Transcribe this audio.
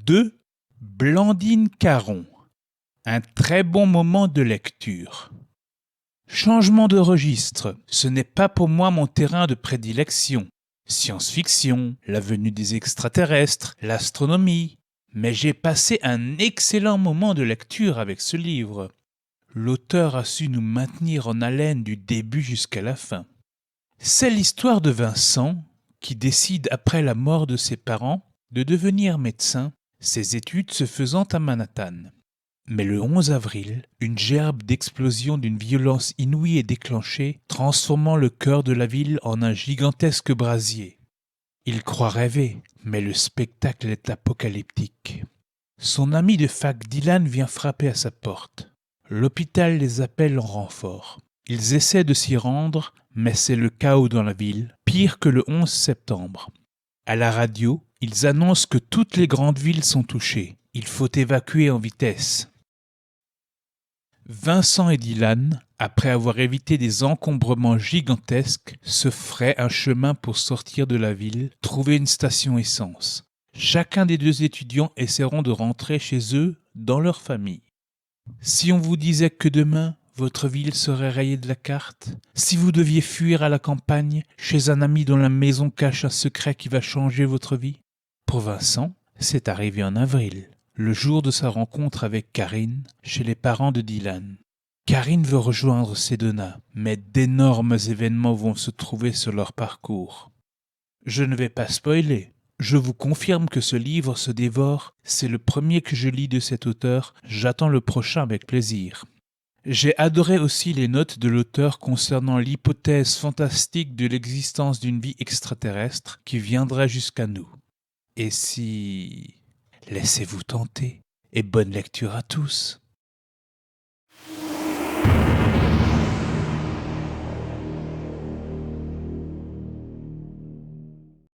De Blandine Caron. Un très bon moment de lecture. Changement de registre, ce n'est pas pour moi mon terrain de prédilection. Science-fiction, la venue des extraterrestres, l'astronomie. Mais j'ai passé un excellent moment de lecture avec ce livre. L'auteur a su nous maintenir en haleine du début jusqu'à la fin. C'est l'histoire de Vincent, qui décide après la mort de ses parents de devenir médecin, ses études se faisant à Manhattan. Mais le 11 avril, une gerbe d'explosion d'une violence inouïe est déclenchée, transformant le cœur de la ville en un gigantesque brasier. Il croit rêver, mais le spectacle est apocalyptique. Son ami de fac Dylan vient frapper à sa porte. L'hôpital les appelle en renfort. Ils essaient de s'y rendre, mais c'est le chaos dans la ville, pire que le 11 septembre. À la radio, ils annoncent que toutes les grandes villes sont touchées. Il faut évacuer en vitesse. Vincent et Dylan, après avoir évité des encombrements gigantesques, se feraient un chemin pour sortir de la ville, trouver une station essence. Chacun des deux étudiants essaieront de rentrer chez eux, dans leur famille. Si on vous disait que demain, votre ville serait rayée de la carte, si vous deviez fuir à la campagne, chez un ami dont la maison cache un secret qui va changer votre vie? Pour Vincent, c'est arrivé en avril, le jour de sa rencontre avec Karine, chez les parents de Dylan. Karine veut rejoindre Sedona, mais d'énormes événements vont se trouver sur leur parcours. Je ne vais pas spoiler. Je vous confirme que ce livre se dévore, c'est le premier que je lis de cet auteur, j'attends le prochain avec plaisir. J'ai adoré aussi les notes de l'auteur concernant l'hypothèse fantastique de l'existence d'une vie extraterrestre qui viendrait jusqu'à nous. Et si... Laissez-vous tenter, et bonne lecture à tous.